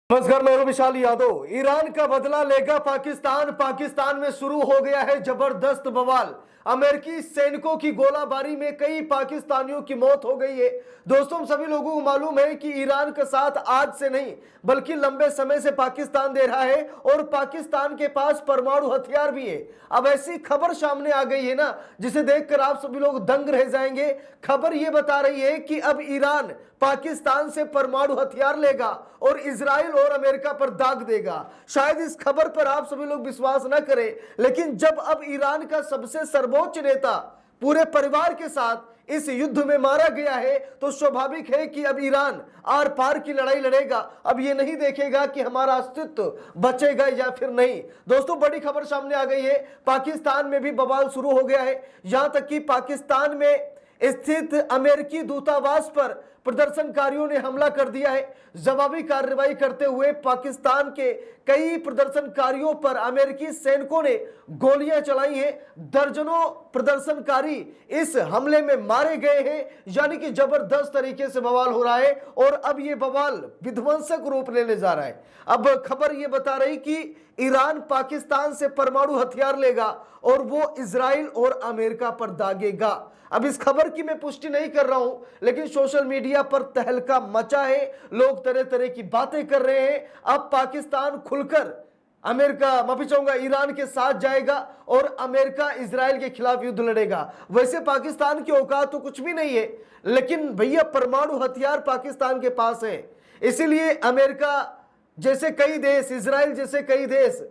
नमस्कार, मैं हूं विशाल यादव। ईरान का बदला लेगा पाकिस्तान। पाकिस्तान में शुरू हो गया है जबरदस्त बवाल। अमेरिकी सैनिकों की गोलाबारी में कई पाकिस्तानियों की मौत हो गई है। दोस्तों, हम सभी लोगों को मालूम है कि ईरान का साथ आज से नहीं बल्कि लंबे समय से पाकिस्तान दे रहा है और पाकिस्तान के पास परमाणु हथियार भी है। अब ऐसी खबर सामने आ गई है ना, जिसे देखकर आप सभी लोग दंग रह जाएंगे। खबर यह बता रही है कि अब ईरान पाकिस्तान से परमाणु हथियार लेगा और इजराइल और अमेरिका पर दाग देगा। शायद इस खबर पर आप सभी लोग विश्वास न करें, लेकिन जब अब ईरान का सबसे सर्वोच्च नेता पूरे परिवार के साथ इस युद्ध में मारा गया है, तो स्वाभाविक है कि अब ईरान आर पार की लड़ाई लड़ेगा। अब ये नहीं देखेगा कि हमारा अस्तित्व बचेगा या फिर नहीं। दोस्तों, बड़ी खबर सामने आ गई है। पाकिस्तान में भी बवाल शुरू हो गया है। यहां तक कि पाकिस्तान में स्थित अमेरिकी दूतावास पर प्रदर्शनकारियों ने हमला कर दिया है। जवाबी कार्रवाई करते हुए पाकिस्तान के कई प्रदर्शनकारियों पर अमेरिकी सैनिकों ने गोलियां चलाई हैं। दर्जनों प्रदर्शनकारी इस हमले में मारे गए हैं। यानी कि जबरदस्त तरीके से बवाल हो रहा है और अब यह बवाल विध्वंसक रूप लेने जा रहा है। अब खबर यह बता रही कि ईरान पाकिस्तान से परमाणु हथियार लेगा और वो इजराइल और अमेरिका पर दागेगा। अब इस खबर की मैं पुष्टि नहीं कर रहा हूं, लेकिन सोशल मीडिया पर तहलका मचा है। लोग तरह तरह की बातें कर रहे हैं। अब पाकिस्तान खुलकर अमेरिका, माफी चाहूंगा, ईरान के साथ जाएगा और अमेरिका इजराइल के खिलाफ युद्ध लड़ेगा। वैसे पाकिस्तान की औकात तो कुछ भी नहीं है, लेकिन भैया परमाणु हथियार पाकिस्तान के पास है। इसीलिए अमेरिका जैसे कई देश, इजराइल जैसे कई देश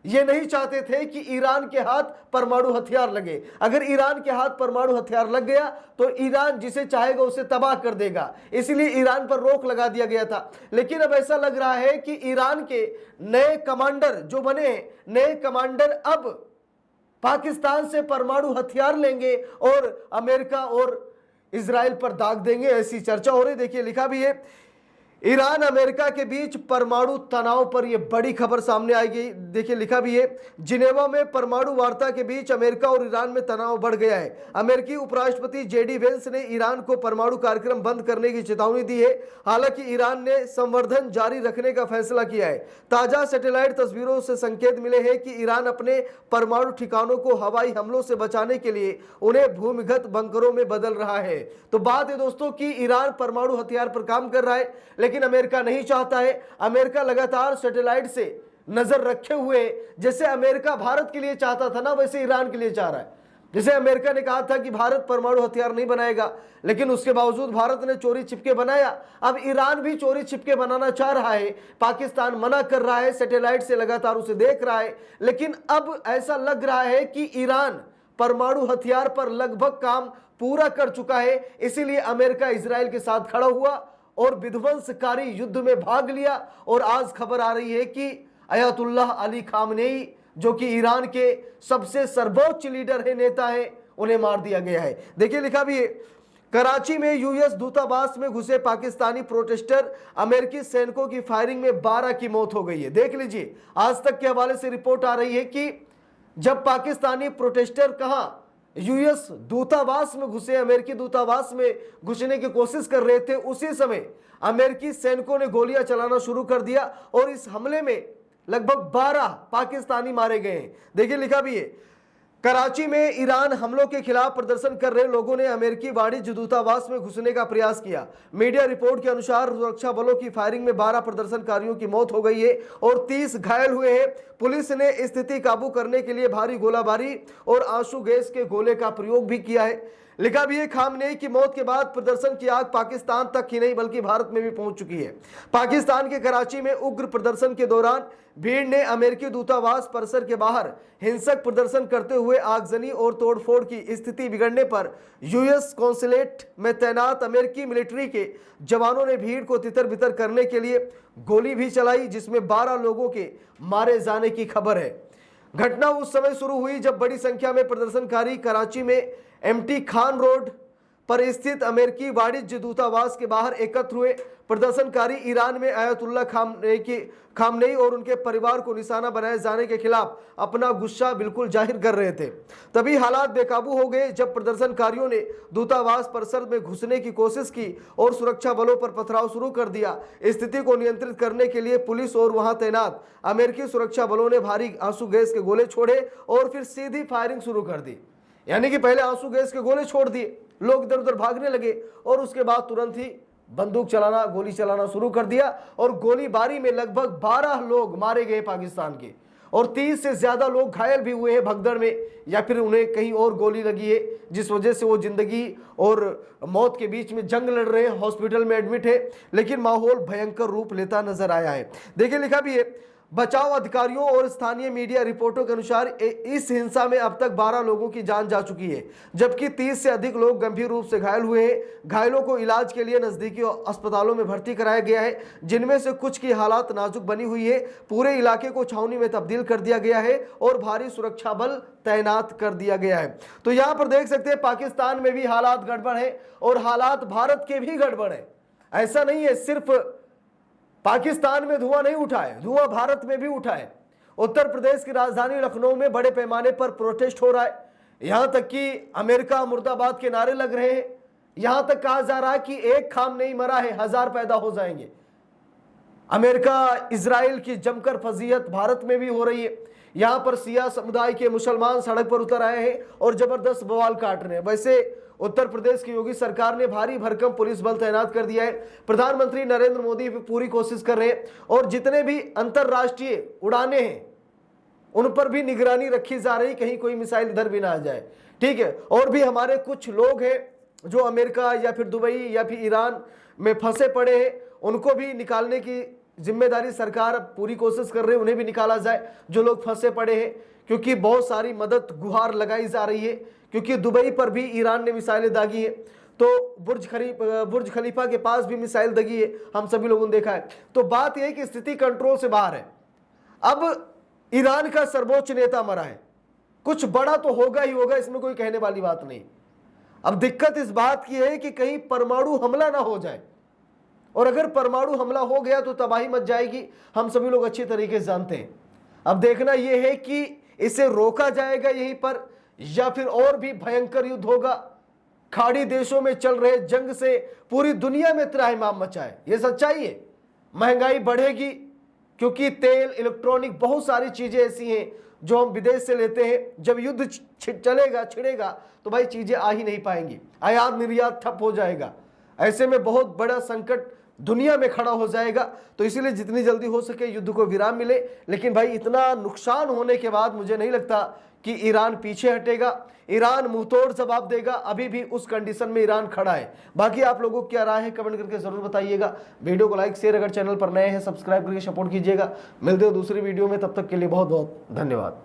ये नहीं चाहते थे कि ईरान के हाथ परमाणु हथियार लगे। अगर ईरान के हाथ परमाणु हथियार लग गया तो ईरान जिसे चाहेगा उसे तबाह कर देगा। इसलिए ईरान पर रोक लगा दिया गया था। लेकिन अब ऐसा लग रहा है कि ईरान के नए कमांडर जो बने, नए कमांडर अब पाकिस्तान से परमाणु हथियार लेंगे और अमेरिका और इजराइल पर दाग देंगे, ऐसी चर्चा हो रही। देखिए, लिखा भी है, ईरान अमेरिका के बीच परमाणु तनाव पर यह बड़ी खबर सामने आई गई। देखिए, लिखा भी है, जिनेवा में परमाणु वार्ता के बीच अमेरिका और ईरान में तनाव बढ़ गया है। अमेरिकी उपराष्ट्रपति जेडी वेंस ने ईरान को परमाणु कार्यक्रम बंद करने की चेतावनी दी है। हालांकि ईरान ने संवर्धन जारी रखने का फैसला किया है। ताजा सैटेलाइट तस्वीरों से संकेत मिले हैं कि ईरान अपने परमाणु ठिकानों को हवाई हमलों से बचाने के लिए उन्हें भूमिगत बंकरों में बदल रहा है। तो बात है दोस्तों कि ईरान परमाणु हथियार पर काम कर रहा है, लेकिन अमेरिका नहीं चाहता है। अमेरिका लगातार सैटेलाइट से नजर रखे हुए, जैसे अमेरिका भारत के लिए चाहता था ना, वैसे ईरान के लिए चाह रहा है। जैसे अमेरिका ने कहा था कि भारत परमाणु हथियार नहीं बनाएगा, लेकिन उसके बावजूद भारत ने चोरी छिपके बनाया। अब ईरान भी चोरी छिपके बनाना चाह रहा है। पाकिस्तान मना कर रहा है, सैटेलाइट से लगातार उसे देख रहा है। लेकिन अब ऐसा लग रहा है कि ईरान परमाणु हथियार पर लगभग काम पूरा कर चुका है। इसीलिए अमेरिका इजराइल के साथ खड़ा हुआ और विध्वंसकारी युद्ध में भाग लिया। और आज खबर आ रही है कि अयतुल्लाह अली खामनेई, जो कि ईरान के सबसे सर्वोच्च लीडर है, नेता है, उन्हें मार दिया गया है। देखिए, लिखा भी है, कराची में यूएस दूतावास में घुसे पाकिस्तानी प्रोटेस्टर, अमेरिकी सैनिकों की फायरिंग में 12 की मौत हो गई है। देख लीजिए, आज तक के हवाले से रिपोर्ट आ रही है कि जब पाकिस्तानी प्रोटेस्टर कहां यूएस दूतावास में घुसे, अमेरिकी दूतावास में घुसने की कोशिश कर रहे थे, उसी समय अमेरिकी सैनिकों ने गोलियां चलाना शुरू कर दिया और इस हमले में लगभग 12 पाकिस्तानी मारे गए हैं। देखिए, लिखा भी है, कराची में ईरान हमलों के खिलाफ प्रदर्शन कर रहे लोगों ने अमेरिकी वाणिज्य दूतावास में घुसने का प्रयास किया। मीडिया रिपोर्ट के अनुसार सुरक्षा बलों की फायरिंग में 12 प्रदर्शनकारियों की मौत हो गई है और 30 घायल हुए हैं। पुलिस ने स्थिति काबू करने के लिए भारी गोलाबारी और आंसू गैस के गोले का प्रयोग भी किया है। लिखा भी है, खामनेई की मौत के बाद प्रदर्शन की आग पाकिस्तान तक ही नहीं बल्कि भारत में भी पहुंच चुकी है। पाकिस्तान के कराची में उग्र प्रदर्शन के दौरान भीड़ ने अमेरिकी दूतावास परिसर के बाहर हिंसक प्रदर्शन करते हुए आगजनी और तोड़फोड़ की स्थिति बिगड़ने पर यूएस कॉन्सुलेट में तैनात अमेरिकी मिलिट्री के जवानों ने भीड़ को तितर बितर करने के लिए गोली भी चलाई, जिसमें 12 लोगों के मारे जाने की खबर है। घटना उस समय शुरू हुई जब बड़ी संख्या में प्रदर्शनकारी कराची में एमटी खान रोड पर स्थित अमेरिकी वाणिज्य दूतावास के बाहर एकत्र हुए प्रदर्शनकारी ईरान में आयतुल्ला खामनेई और उनके परिवार को निशाना बनाए जाने के खिलाफ अपना गुस्सा बिल्कुल जाहिर कर रहे थे। तभी हालात बेकाबू हो गए जब प्रदर्शनकारियों ने दूतावास परिसर में घुसने की कोशिश की और सुरक्षा बलों पर पथराव शुरू कर दिया। स्थिति को नियंत्रित करने के लिए पुलिस और वहां तैनात अमेरिकी सुरक्षा बलों ने भारी आंसू गैस के गोले छोड़े और फिर सीधी फायरिंग शुरू कर दी। यानी कि पहले आंसू गैस के गोले छोड़ दिए, लोग इधर उधर भागने लगे और उसके बाद तुरंत ही बंदूक चलाना, गोली चलाना शुरू कर दिया और गोलीबारी में लगभग 12 लोग मारे गए पाकिस्तान के और 30 से ज्यादा लोग घायल भी हुए हैं भगदड़ में, या फिर उन्हें कहीं और गोली लगी है जिस वजह से वो जिंदगी और मौत के बीच में जंग लड़ रहे हैं, हॉस्पिटल में एडमिट है। लेकिन माहौल भयंकर रूप लेता नजर आया है। देखिए लिखा भी है, बचाव अधिकारियों और स्थानीय मीडिया रिपोर्टों के अनुसार इस हिंसा में अब तक 12 लोगों की जान जा चुकी है, जबकि 30 से अधिक लोग गंभीर रूप से घायल हुए हैं। घायलों को इलाज के लिए नजदीकी अस्पतालों में भर्ती कराया गया है, जिनमें से कुछ की हालात नाजुक बनी हुई है। पूरे इलाके को छावनी में तब्दील कर दिया गया है और भारी सुरक्षा बल तैनात कर दिया गया है। तो यहां पर देख सकते हैं पाकिस्तान में भी हालात गड़बड़ है और हालात भारत के भी गड़बड़ है। ऐसा नहीं है सिर्फ पाकिस्तान में धुआं नहीं उठा है, धुआं भारत में भी उठा है। उत्तर प्रदेश की राजधानी लखनऊ में बड़े पैमाने पर प्रोटेस्ट हो रहा है, यहां तक कि अमेरिका मुर्दाबाद के नारे लग रहे हैं। यहां तक कहा जा रहा है कि एक खाम नहीं मरा है, 1000 पैदा हो जाएंगे। अमेरिका इजराइल की जमकर फजीहत भारत में भी हो रही है। यहां पर सिया समुदाय के मुसलमान सड़क पर उतर आए हैं और जबरदस्त बवाल काट रहे हैं। वैसे उत्तर प्रदेश की योगी सरकार ने भारी भरकम पुलिस बल तैनात कर दिया है। प्रधानमंत्री नरेंद्र मोदी भी पूरी कोशिश कर रहे हैं और जितने भी अंतरराष्ट्रीय उड़ाने हैं उन पर भी निगरानी रखी जा रही, कहीं कोई मिसाइल इधर भी ना आ जाए। ठीक है, और भी हमारे कुछ लोग हैं जो अमेरिका या फिर दुबई या फिर ईरान में फंसे पड़े हैं, उनको भी निकालने की जिम्मेदारी सरकार पूरी कोशिश कर रही है, उन्हें भी निकाला जाए जो लोग फंसे पड़े हैं, क्योंकि बहुत सारी मदद गुहार लगाई जा रही है। क्योंकि दुबई पर भी ईरान ने मिसाइलें दागी है, तो बुर्ज खलीफा के पास भी मिसाइल दगी है, हम सभी लोगों ने देखा है। तो बात यह है कि स्थिति कंट्रोल से बाहर है। अब ईरान का सर्वोच्च नेता मरा है, कुछ बड़ा तो होगा ही होगा, इसमें कोई कहने वाली बात नहीं। अब दिक्कत इस बात की है कि कहीं परमाणु हमला ना हो जाए, और अगर परमाणु हमला हो गया तो तबाही मच जाएगी, हम सभी लोग अच्छी तरीके से जानते हैं। अब देखना यह है कि इसे रोका जाएगा यहीं पर या फिर और भी भयंकर युद्ध होगा। खाड़ी देशों में चल रहे जंग से पूरी दुनिया में त्राहिमाम मचा है, यह सच्चाई है। महंगाई बढ़ेगी क्योंकि तेल, इलेक्ट्रॉनिक, बहुत सारी चीजें ऐसी हैं जो हम विदेश से लेते हैं। जब युद्ध छिड़ेगा तो भाई चीजें आ ही नहीं पाएंगी, आयात निर्यात ठप हो जाएगा। ऐसे में बहुत बड़ा संकट दुनिया में खड़ा हो जाएगा। तो इसीलिए जितनी जल्दी हो सके युद्ध को विराम मिले। लेकिन भाई इतना नुकसान होने के बाद मुझे नहीं लगता कि ईरान पीछे हटेगा, ईरान मुंहतोड़ जवाब देगा। अभी भी उस कंडीशन में ईरान खड़ा है। बाकी आप लोगों को क्या राय है कमेंट करके जरूर बताइएगा। वीडियो को लाइक शेयर, अगर चैनल पर नए हैं सब्सक्राइब करके सपोर्ट कीजिएगा। मिलते हो दूसरी वीडियो में, तब तक के लिए बहुत बहुत धन्यवाद।